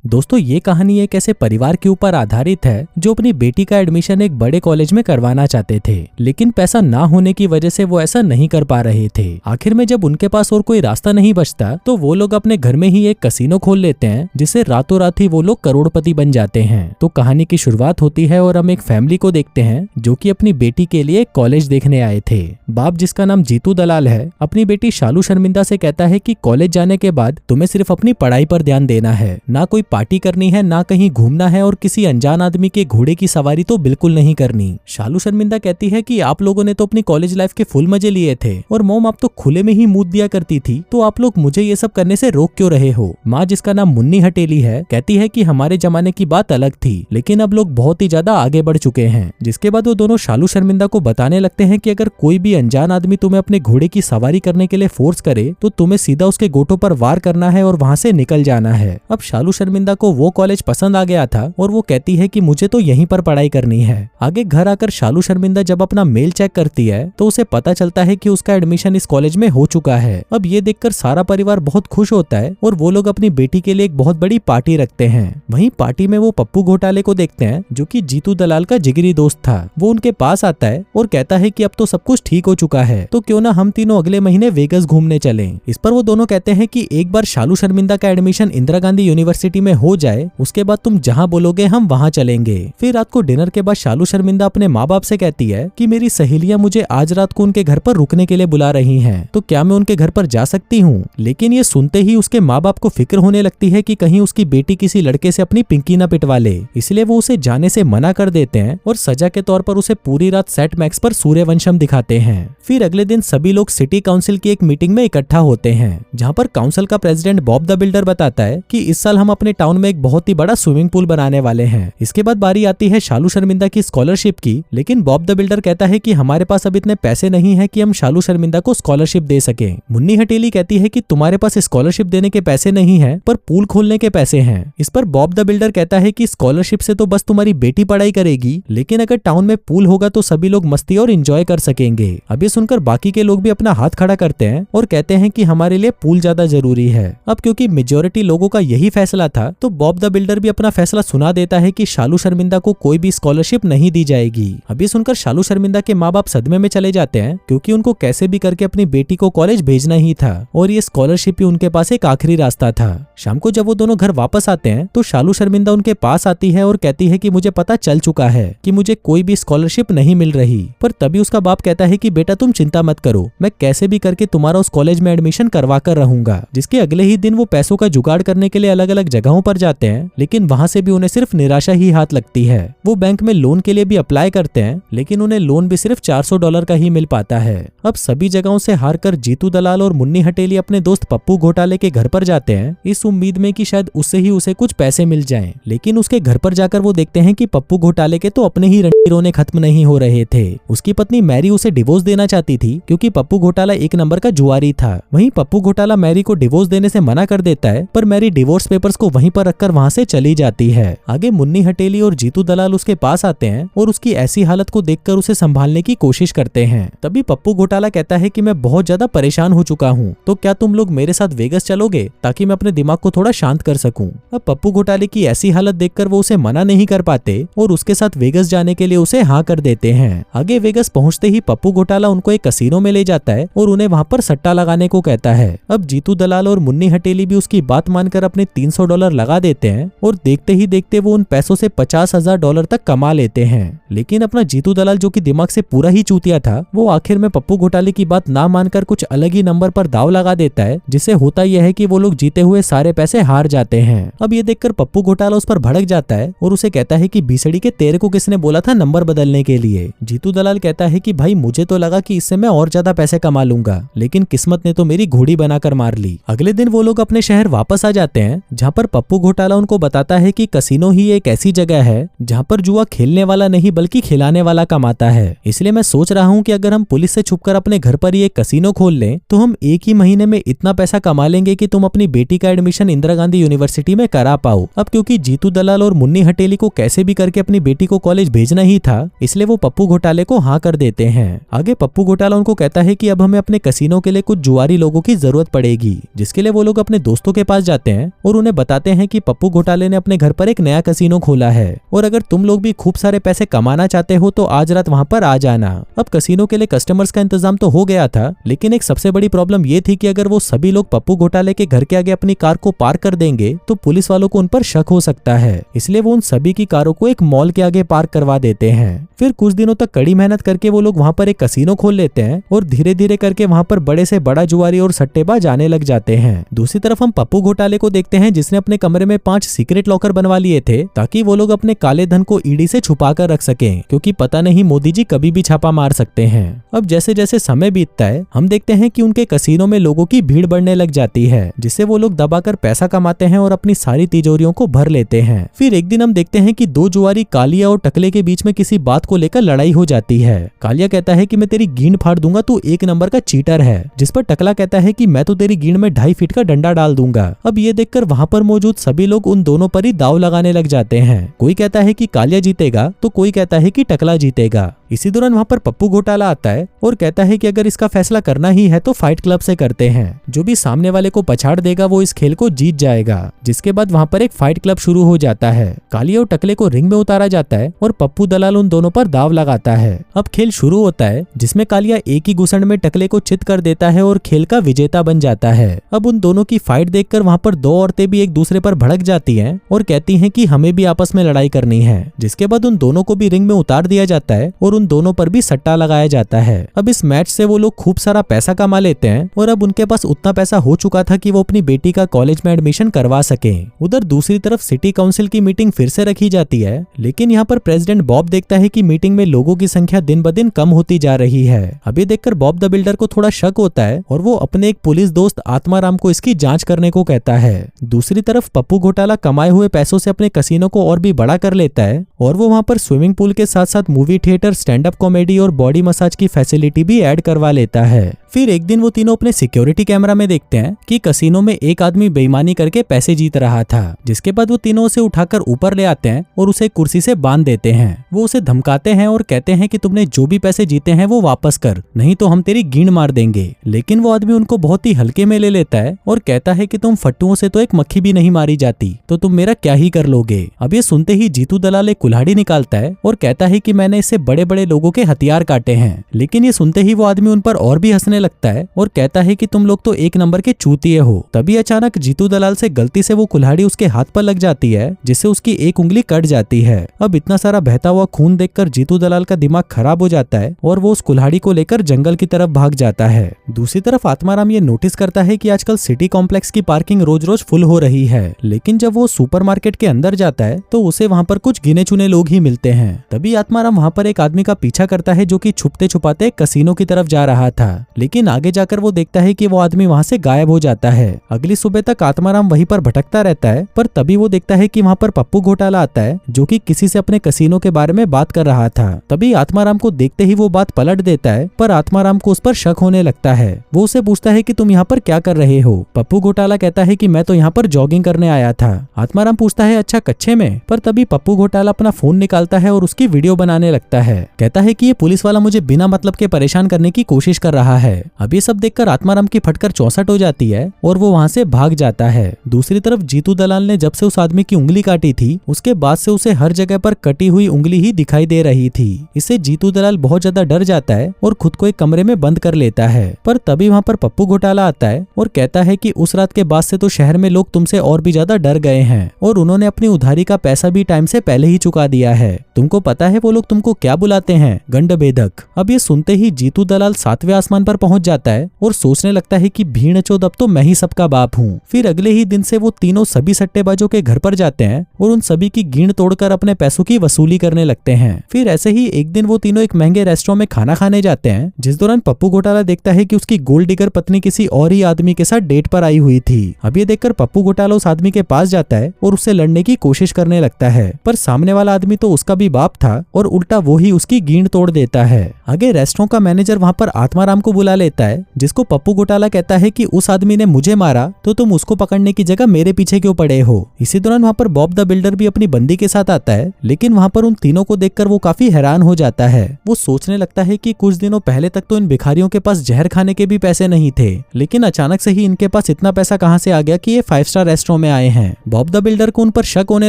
दोस्तों ये कहानी एक ऐसे परिवार के ऊपर आधारित है जो अपनी बेटी का एडमिशन एक बड़े कॉलेज में करवाना चाहते थे, लेकिन पैसा ना होने की वजह से वो ऐसा नहीं कर पा रहे थे। आखिर में जब उनके पास और कोई रास्ता नहीं बचता तो वो लोग अपने घर में ही एक कसिनो खोल लेते हैं, जिससे रातों रात ही वो लोग करोड़पति बन जाते हैं। तो कहानी की शुरुआत होती है और हम एक फैमिली को देखते हैं जो कि अपनी बेटी के लिए एक कॉलेज देखने आए थे। बाप, जिसका नाम जीतू दलाल है, अपनी बेटी शालू शर्मिंदा से कहता है कि कॉलेज जाने के बाद तुम्हें सिर्फ अपनी पढ़ाई पर ध्यान देना है, ना कोई पार्टी करनी है, ना कहीं घूमना है, और किसी अनजान आदमी के घोड़े की सवारी तो बिल्कुल नहीं करनी। शालू शर्मिंदा कहती है कि आप लोगों ने तो अपनी कॉलेज लाइफ के फुल मजे लिए थे और मॉम आप तो खुले में ही मूत दिया करती थी, तो आप लोग मुझे ये सब करने से रोक क्यों रहे हो। माँ, जिसका नाम मुन्नी हटेली है, कहती है कि हमारे जमाने की बात अलग थी, लेकिन अब लोग बहुत ही ज्यादा आगे बढ़ चुके हैं। जिसके बाद वो दोनों शालू शर्मिंदा को बताने लगते हैं कि अगर कोई भी अनजान आदमी तुम्हें अपने घोड़े की सवारी करने के लिए फोर्स करे तो तुम्हें सीधा उसके गोटों पर वार करना है और वहाँ से निकल जाना है। अब शालू शर्मिंदा को वो कॉलेज पसंद आ गया था और वो कहती है कि मुझे तो यहीं पर पढ़ाई करनी है। आगे घर आकर शालू शर्मिंदा जब अपना मेल चेक करती है तो उसे पता चलता है कि उसका एडमिशन इस कॉलेज में हो चुका है। अब ये देखकर सारा परिवार बहुत खुश होता है और वो लोग अपनी बेटी के लिए एक बहुत बड़ी पार्टी रखते हैं। वहीं पार्टी में वो पप्पू घोटाले को देखते हैं जो कि जीतू दलाल का जिगरी दोस्त था। वो उनके पास आता है और कहता है कि अब तो सब कुछ ठीक हो चुका है, तो क्यों ना हम तीनों अगले महीने वेगस घूमने चलें। इस पर वो दोनों कहते हैं कि एक बार शालू शर्मिंदा का एडमिशन इंदिरा गांधी यूनिवर्सिटी में हो जाए, उसके बाद तुम जहाँ बोलोगे हम वहाँ चलेंगे। फिर रात को डिनर के बाद शालू शर्मिंदा अपने माँ बाप से कहती है कि मेरी सहेलियां मुझे आज रात को उनके घर पर रुकने के लिए बुला रही हैं, तो क्या मैं उनके घर पर जा सकती हूँ। लेकिन ये सुनते ही उसके माँ बाप को फिक्र होने लगती है कि कहीं उसकी बेटी किसी लड़के से अपनी पिंकी न पिटवा ले, इसलिए वो उसे जाने से मना कर देते हैं और सजा के तौर पर उसे पूरी रात सेट मैक्स पर सूर्यवंशम दिखाते हैं। फिर अगले दिन सभी लोग सिटी काउंसिल की एक मीटिंग में इकट्ठा होते हैं, जहाँ पर काउंसिल का प्रेसिडेंट बॉब द बिल्डर बताता है कि इस साल हम अपने टाउन में एक बहुत ही बड़ा स्विमिंग पूल बनाने वाले हैं। इसके बाद बारी आती है शालू शर्मिंदा की स्कॉलरशिप की, लेकिन बॉब द बिल्डर कहता है कि हमारे पास अब इतने पैसे नहीं है कि हम शालू शर्मिंदा को स्कॉलरशिप दे सके। मुन्नी हटेली कहती है कि तुम्हारे पास स्कॉलरशिप देने के पैसे नहीं है, पर पूल खोलने के पैसे हैं। इस पर बॉब द बिल्डर कहता है कि स्कॉलरशिप से तो बस तुम्हारी बेटी पढ़ाई करेगी, लेकिन अगर टाउन में पूल होगा तो सभी लोग मस्ती और एंजॉय कर सकेंगे। अब ये सुनकर बाकी के लोग भी अपना हाथ खड़ा करते हैं और कहते हैं कि हमारे लिए पूल ज्यादा जरूरी है। अब क्योंकि मेजोरिटी लोगों का यही फैसला था, तो बॉब द बिल्डर भी अपना फैसला सुना देता है कि शालू शर्मिंदा को कोई भी स्कॉलरशिप नहीं दी जाएगी। अब ये सुनकर शालू शर्मिंदा के माँ बाप सदमे में चले जाते हैं, क्योंकि उनको कैसे भी करके अपनी बेटी को कॉलेज भेजना ही था और ये स्कॉलरशिप ही उनके पास एक आखिरी रास्ता था। शाम को जब वो दोनों घर वापस आते हैं तो शालू शर्मिंदा उनके पास आती है और कहती है कि मुझे पता चल चुका है कि मुझे कोई भी स्कॉलरशिप नहीं मिल रही। पर तभी उसका बाप कहता है कि बेटा तुम चिंता मत करो, मैं कैसे भी करके तुम्हारा उस कॉलेज में एडमिशन करवा कर रहूंगा। जिसके अगले ही दिन वो पैसों का जुगाड़ करने के लिए अलग अलग जगहों पर जाते हैं, लेकिन वहां से भी उन्हें सिर्फ निराशा ही हाथ लगती है। वो बैंक में लोन के लिए भी अप्लाई करते हैं, लेकिन उन्हें लोन भी सिर्फ $400 का ही मिल पाता है। अब सभी जगहों से हारकर जीतू दलाल और मुन्नी हटेली अपने दोस्त पप्पू घोटाले के घर पर जाते हैं, इस उम्मीद में कि शायद उससे ही उसे कुछ पैसे मिल जाएं। लेकिन उसके घर पर जाकर वो देखते हैं कि पप्पू घोटाले के तो अपने ही रंडी रोने खत्म नहीं हो रहे थे। उसकी पत्नी मैरी उसे डिवोर्स देना चाहती थी, क्योंकि पप्पू घोटाला एक नंबर का जुआरी था। वहीं पप्पू घोटाला मैरी को डिवोर्स देने से मना कर देता है, पर मैरी डिवोर्स पेपर्स को वहीं पर रखकर वहां से चली जाती है। आगे मुन्नी हटेली और जीतू दलाल उसके पास आते हैं और उसकी ऐसी हालत को देखकर उसे संभालने की कोशिश करते हैं। तभी पप्पू घोटाला कहता है कि मैं बहुत ज्यादा परेशान हो चुका हूँ, तो क्या तुम लोग मेरे साथ वेगस चलोगे ताकि मैं अपने दिमाग को थोड़ा शांत कर सकूं। अब पप्पू घोटाले की ऐसी हालत देखकर वो उसे मना नहीं कर पाते और उसके साथ वेगस जाने के लिए उसे हाँ कर देते हैं। आगे वेगस पहुंचते ही पप्पू घोटाला उनको एक कसीनो में ले जाता है और उन्हें वहां पर सट्टा लगाने को कहता है। अब जीतू दलाल और मुन्नी हटेली भी उसकी बात मानकर अपने $300 लगा देते हैं और देखते ही देखते वो उन पैसों से $50,000 तक कमा लेते हैं। लेकिन अपना जीतू दलाल, जो कि दिमाग से पूरा ही चूतिया था, वो आखिर में पप्पू घोटाले की बात ना मानकर कुछ अलग ही नंबर पर दाव लगा देता है, जिससे होता यह है कि वो लोग जीते हुए सारे पैसे हार जाते हैं। अब ये देखकर पप्पू घोटाला उस पर भड़क जाता है और उसे कहता है कि भीसड़ी के तेरे को किसने बोला था नंबर बदलने के लिए। जीतू दलाल कहता है कि भाई मुझे तो लगा कि इससे मैं और ज्यादा पैसे कमा लूंगा, लेकिन किस्मत ने तो मेरी घोड़ी बनाकर मार ली। अगले दिन वो लोग अपने शहर वापस आ जाते हैं, जहाँ पर पप्पू घोटाला उनको बताता है कि कसिनो ही एक ऐसी जगह है जहाँ पर जुआ खेलने वाला नहीं बल्कि खिलाने वाला कमाता है। इसलिए मैं सोच रहा हूँ कि अगर हम पुलिस से छुपकर अपने घर पर ही एक कसिनो खोल लें तो हम एक ही महीने में इतना पैसा कमा लेंगे कि तुम अपनी बेटी का एडमिशन इंदिरा गांधी यूनिवर्सिटी में करा पाओ। अब क्योंकि जीतू दलाल और मुन्नी हटेली को कैसे भी करके अपनी बेटी को कॉलेज भेजना ही था, इसलिए वो पप्पू घोटाले को हाँ कर देते हैं। आगे पप्पू घोटाला उनको कहता है कि अब हमें अपने कसिनो के लिए कुछ जुआरी लोगों की जरूरत पड़ेगी, जिसके लिए वो लोग अपने दोस्तों के पास जाते हैं और उन्हें बताते बताते हैं कि पप्पू घोटाले ने अपने घर पर एक नया कसीनो खोला है और अगर तुम लोग भी खूब सारे पैसे कमाना चाहते हो तो आज रात वहाँ पर आ जाना। अब कसीनो के लिए कस्टमर्स का इंतजाम तो हो गया था, लेकिन एक सबसे बड़ी प्रॉब्लम ये थी कि अगर वो सभी लोग पप्पू घोटाले के घर के आगे अपनी कार को पार्क कर देंगे तो पुलिस वालों को उन पर शक हो सकता है, इसलिए वो उन सभी की कारों को एक मॉल के आगे पार्क करवा देते हैं। फिर कुछ दिनों तक कड़ी मेहनत करके वो लोग वहाँ पर एक कसीनो खोल लेते हैं और धीरे धीरे करके वहाँ पर बड़े से बड़ा जुआरी और सट्टेबाज आने लग जाते हैं। दूसरी तरफ हम पप्पू घोटाले को देखते हैं जिसने अपने कमरे में 5 सीक्रेट लॉकर बनवा लिए थे ताकि वो लोग अपने काले धन को ईडी से छुपा कर रख सकें, क्योंकि पता नहीं मोदी जी कभी भी छापा मार सकते हैं। अब जैसे जैसे समय बीतता है हम देखते हैं कि उनके कसीनो में लोगों की भीड़ बढ़ने लग जाती है, जिससे वो लोग दबाकर पैसा कमाते हैं और अपनी सारी तिजोरियों को भर लेते हैं। फिर एक दिन हम देखते हैं कि 2 जुआरी कालिया और टकले के बीच में किसी बात को लेकर लड़ाई हो जाती है। कालिया कहता है कि मैं तेरी गींड फाड़ दूंगा, तू 1 नंबर का चीटर है, जिस पर टकला कहता है कि मैं तो तेरी गींड में 2.5 फीट का डंडा डाल दूंगा। अब ये देखकर वहाँ पर मौजूद सभी लोग उन दोनों पर ही दाव लगाने लग जाते हैं। कोई कहता है कि कालिया जीतेगा तो कोई कहता है कि टकला जीतेगा। इसी दौरान वहाँ पर पप्पू घोटाला आता है और कहता है कि अगर इसका फैसला करना ही है तो फाइट क्लब से करते हैं, जो भी सामने वाले को पछाड़ देगा वो इस खेल को जीत जाएगा। जिसके बाद वहाँ पर एक फाइट क्लब शुरू हो जाता है। कालिया और टकले को रिंग में उतारा जाता है और पप्पू दलाल उन दोनों पर दाव लगाता है। अब खेल शुरू होता है जिसमें कालिया एक ही घुसड़ में टकले को चित कर देता है और खेल का विजेता बन जाता है। अब उन दोनों की फाइट देखकर वहाँ पर 2 औरतें भी एक दूसरे पर भड़क जाती हैं और कहती हैं कि हमें भी आपस में लड़ाई करनी है। जिसके बाद उन दोनों को भी रिंग में उतार दिया जाता है और उन दोनों पर भी सट्टा लगाया जाता है। अब इस मैच से वो लोग खूब सारा पैसा कमा लेते हैं और अब उनके पास उतना पैसा हो चुका था कि वो अपनी बेटी का कॉलेज में एडमिशन करवा सके। उधर दूसरी तरफ सिटी काउंसिल की मीटिंग फिर से रखी जाती है, लेकिन यहाँ पर प्रेसिडेंट बॉब देखता है कि मीटिंग में लोगों की संख्या दिन ब दिन कम होती जा रही है। अब ये देखकर बॉब द बिल्डर को थोड़ा शक होता है और वो अपने एक पुलिस दोस्त आत्माराम को इसकी जांच करने को कहता है। दूसरी तरफ पप्पू घोटाला कमाए हुए पैसों से अपने कसीनो को और भी बड़ा कर लेता है और वो वहाँ पर स्विमिंग पूल के साथ साथ movie theatre, stand up comedy और बॉडी मसाज की फैसिलिटी भी ऐड करवा लेता है। फिर एक दिन वो तीनों अपने सिक्योरिटी कैमरा में देखते हैं कि कसीनो में एक आदमी बेईमानी करके पैसे जीत रहा था, जिसके बाद वो तीनों उसे उठाकर ऊपर ले आते हैं और उसे कुर्सी से बांध देते हैं। वो उसे धमकाते हैं और कहते हैं कि तुमने जो भी पैसे जीते हैं वो वापस कर, नहीं तो हम तेरी गींड मार देंगे। लेकिन वो आदमी उनको बहुत ही हल्के में ले लेता है और कहता है कि तुम फट्टुओं से तो एक मक्खी भी नहीं मारी जाती, तो तुम मेरा क्या ही कर लोगे। अब ये सुनते ही जीतू दलाल एक कुल्हाड़ी निकालता है और कहता है कि मैंने इससे बड़े बड़े लोगों के हथियार काटे हैं। लेकिन ये सुनते ही वो आदमी उन पर और भी हंसने लगता है और कहता है कि तुम लोग तो 1 नंबर के चूतिए हो। तभी अचानक जीतू दलाल से गलती से वो कुल्हाड़ी उसके हाथ पर लग जाती है, जिससे उसकी एक उंगली कट जाती है। अब इतना सारा बहता हुआ खून देखकर जीतू दलाल का दिमाग खराब हो जाता है और वो उस कुल्हाड़ी को लेकर जंगल की तरफ भाग जाता है। दूसरी तरफ आत्माराम ये नोटिस करता है कि आजकल सिटी कॉम्प्लेक्स की पार्किंग रोज रोज फुल हो रही है, लेकिन जब वो सुपरमार्केट के अंदर जाता है तो उसे वहाँ पर कुछ गिने चुने लोग ही मिलते हैं। तभी आत्माराम वहाँ पर एक आदमी का पीछा करता है जो कि छुपते छुपाते कसीनो की तरफ जा रहा था, लेकिन आगे जाकर वो देखता है कि वो आदमी वहाँ से गायब हो जाता है। अगली सुबह तक आत्माराम वहीं पर भटकता रहता है, पर तभी वो देखता है कि वहाँ पर पप्पू घोटाला आता है जो कि किसी से अपने कसीनो के बारे में बात कर रहा था। तभी आत्माराम को देखते ही वो बात पलट देता है, पर आत्माराम को उस पर शक होने लगता है। वो उसे पूछता है कि तुम यहाँ पर क्या कर रहे हो। पप्पू घोटाला कहता है कि मैं तो यहाँ पर जॉगिंग करने आया था। आत्माराम पूछता है अच्छा कच्चे में, पर तभी पप्पू घोटाला अपना फोन निकालता है और उसकी वीडियो बनाने लगता है। कहता है कि ये पुलिस वाला मुझे बिना मतलब के परेशान करने की कोशिश कर रहा है। अब ये सब देखकर आत्माराम की फटकर 64 हो जाती है और वो वहाँ से भाग जाता है। दूसरी तरफ जीतू दलाल ने जब से उस आदमी की उंगली काटी थी उसके बाद से उसे हर जगह पर कटी हुई उंगली ही दिखाई दे रही थी। इससे जीतू दलाल बहुत ज्यादा डर जाता है और खुद को एक कमरे में बंद कर लेता है। पर तभी वहाँ पर पप्पू घोटाला आता है और कहता है कि उस रात के बाद से तो शहर में लोग तुमसे और भी ज्यादा डर गए हैं और उन्होंने अपनी उधारी का पैसा भी टाइम से पहले ही चुका दिया है। तुमको पता है वो लोग तुमको क्या बुलाते हैं? गंडबेधक। अब ये सुनते ही जीतू दलाल 7वें आसमान पर पहुंच जाता है और सोचने लगता है कि भीड़ चोद अब तो मैं ही सबका बाप हूँ। फिर अगले ही दिन से वो तीनों सभी सट्टेबाजों के घर पर जाते हैं और उन सभी की गींद तोड़कर अपने पैसों की वसूली करने लगते हैं। फिर ऐसे ही एक दिन वो तीनों एक महंगे रेस्टोरेंट में खाना खाने जाते हैं, जिस दौरान पप्पू घोटाला देखता है कि उसकी गोल्ड डिगर पत्नी किसी और ही आदमी के साथ डेट पर आई हुई थी। अब ये देखकर पप्पू घोटाला उस आदमी के पास जाता है और उससे लड़ने की कोशिश करने लगता है, पर सामने वाला आदमी तो उसका भी बाप था और उल्टा वो ही उसकी गींद तोड़ देता है। आगे रेस्टोरेंट का मैनेजर वहाँ पर आत्माराम को बुला लेता है, जिसको पप्पू घोटाला कहता है कि उस आदमी ने मुझे मारा तो तुम उसको पकड़ने की जगह मेरे पीछे क्यों पड़े हो। इसी दौरान वहाँ पर बॉब द बिल्डर भी अपनी बंदी के साथ आता है, लेकिन वहाँ पर उन तीनों को देखकर वो काफी हैरान हो जाता है। वो सोचने लगता है कि कुछ दिनों पहले तक तो इन भिखारियों के पास जहर खाने के भी पैसे नहीं थे, लेकिन अचानक से ही इनके पास इतना पैसा कहाँ से आ गया कि ये 5 स्टार रेस्टोरेंट में आए हैं। बॉब द बिल्डर को उन पर शक होने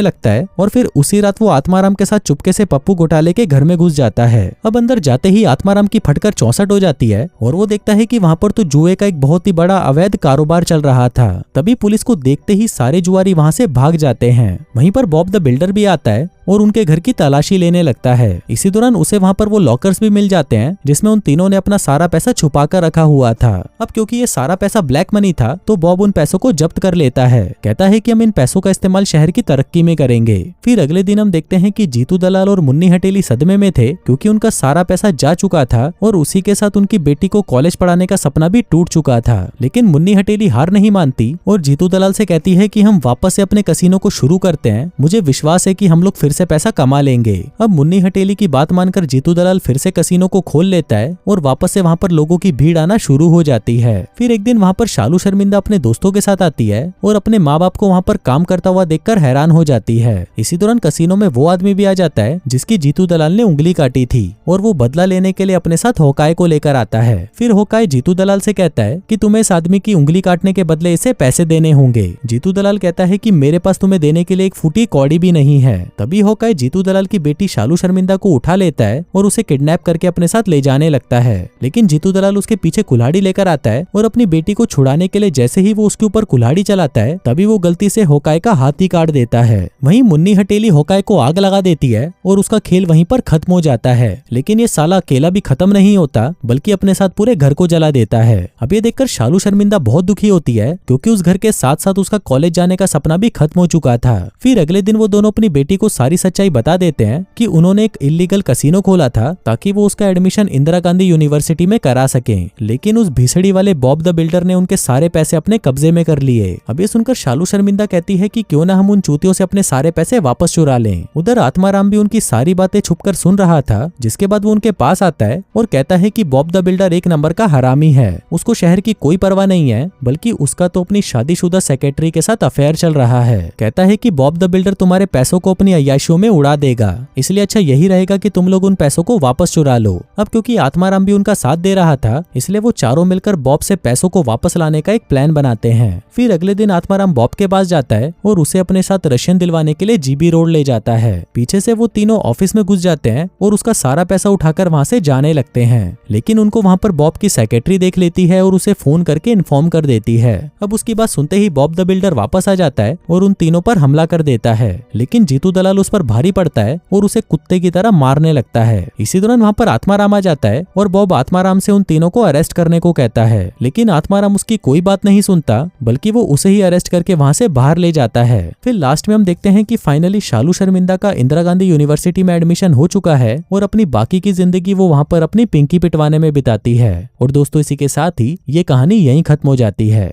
लगता है और फिर उसी रात वो आत्माराम के साथ चुपके से पप्पू घोटाले के घर में घुस जाता है। अब अंदर जाते ही आत्माराम की फटकर 64 हो जाती है और वो देखता है कि वहाँ पर तो जुए का एक बहुत ही बड़ा अवैध कारोबार चल रहा था। तभी पुलिस को देखते ही सारे जुआरी वहाँ से भाग जाते हैं। वहीं पर बॉब द बिल्डर भी आता है और उनके घर की तलाशी लेने लगता है। इसी दौरान उसे वहाँ पर वो लॉकर्स भी मिल जाते हैं जिसमें उन तीनों ने अपना सारा पैसा छुपा कर रखा हुआ था। अब क्योंकि ये सारा पैसा ब्लैक मनी था तो बॉब उन पैसों को जब्त कर लेता है। कहता है कि हम इन पैसों का इस्तेमाल शहर की तरक्की में करेंगे। फिर अगले दिन हम देखते हैं कि जीतू दलाल और मुन्नी हटेली सदमे में थे क्योंकि उनका सारा पैसा जा चुका था और उसी के साथ उनकी बेटी को कॉलेज पढ़ाने का सपना भी टूट चुका था। लेकिन मुन्नी हटेली हार नहीं मानती और जीतू दलाल से कहती है कि हम वापस से अपने कसीनो को शुरू करते हैं, मुझे विश्वास है कि हम लोग फिर से पैसा कमा लेंगे। अब मुन्नी हटेली की बात मानकर जीतू दलाल फिर से कसीनो को खोल लेता है और वापस से वहाँ पर लोगों की भीड़ आना शुरू हो जाती है। फिर एक दिन वहाँ पर शालू शर्मिंदा अपने दोस्तों के साथ आती है और अपने माँ बाप को वहाँ पर काम करता हुआ देखकर हैरान हो जाती है। इसी दौरान कसीनो में वो आदमी भी आ जाता है जिसकी जीतू दलाल ने उंगली काटी थी और वो बदला लेने के लिए अपने साथ होकाय को लेकर आता है। फिर होकाय जीतू दलाल से कहता है कि तुम्हें इस आदमी की उंगली काटने के बदले इसे पैसे देने होंगे। जीतू दलाल कहता है कि मेरे पास तुम्हें देने के लिए एक फूटी कौड़ी भी नहीं है। तभी होकाय जीतू दलाल की बेटी शालू शर्मिंदा को उठा लेता है और उसे किडनैप करके अपने साथ ले जाने लगता है। लेकिन जीतू दलाल उसके पीछे कुल्हाड़ी लेकर आता है और अपनी बेटी को छुड़ाने के लिए जैसे ही वो उसके ऊपर कुल्हाड़ी चलाता है तभी वो गलती से होकाय का हाथ ही काट देता है। वहीं मुन्नी हटेली होकाय को आग लगा देती है और उसका खेल वहीं पर खत्म हो जाता है। लेकिन ये साला अकेला भी खत्म नहीं होता बल्कि अपने साथ पूरे घर को जला देता है। अब ये देखकर शालू शर्मिंदा बहुत दुखी होती है क्योंकि उस घर के साथ साथ उसका कॉलेज जाने का सपना भी खत्म हो चुका था। फिर अगले दिन वो दोनों अपनी बेटी को सारी सच्चाई बता देते हैं कि उन्होंने एक इलीगल कसीनो खोला था ताकि वो उसका एडमिशन इंदिरा गांधी यूनिवर्सिटी में करा सकें, लेकिन उस भीसड़ी वाले बॉब द बिल्डर ने उनके सारे पैसे अपने कब्जे में कर लिए। अब ये सुनकर शालू शर्मिंदा कहती है कि क्यों ना हम उन चूतियों से अपने सारे पैसे वापस चुरा लें। उधर आत्माराम भी उनकी सारी बातें छुपकर सुन रहा था, जिसके बाद वो उनके पास आता है और कहता है कि बॉब द बिल्डर एक नंबर का हरामी है, उसको शहर की कोई परवाह नहीं है बल्कि उसका तो अपनी शादीशुदा सेक्रेटरी के साथ अफेयर चल रहा है। कहता है कि बॉब द बिल्डर तुम्हारे पैसों को अपनी अय्याशियों में उड़ा देगा, इसलिए अच्छा यही रहेगा कि तुम लोग उन पैसों को वापस चुरा लो। अब क्योंकि आत्माराम भी उनका साथ दे रहा था इसलिए वो चारों मिलकर बॉब से पैसों को वापस लाने का एक प्लान बनाते हैं। फिर अगले दिन आत्माराम बॉब के पास जाता है और उसे अपने साथ रशियन दिलवाने के लिए जीबी रोड ले जाता है। पीछे से वो तीनों ऑफिस में घुस जाते हैं और उसका सारा पैसा उठाकर वहाँ से जाने लगते हैं, लेकिन उनको वहाँ पर बॉब की सेक्रेटरी देख लेती है और उसे फोन करके इन्फॉर्म कर देती है। अब उसकी बात सुनते ही बॉब द बिल्डर वापस आ जाता है और उन तीनों पर हमला कर देता है, लेकिन जीतू दलाल उस पर भारी पड़ता है और उसे कुत्ते की तरह मारने लगता है। इसी दौरान वहाँ पर आत्माराम आ जाता है और बॉब आत्माराम से उन तीनों को अरेस्ट करने को कहता है, लेकिन आत्माराम उसकी कोई बात नहीं सुनता बल्कि वो उसे ही अरेस्ट करके वहाँ से बाहर ले जाता है। फिर लास्ट में हम देखते हैं कि फाइनली शालू शर्मिंदा का इंदिरा गांधी यूनिवर्सिटी में एडमिशन हो चुका है और अपनी बाकी की जिंदगी वो वहाँ पर अपनी पिंकी पिटवाने में बिताती है। और दोस्तों इसी के साथ ही ये कहानी यहीं खत्म हो जाती है।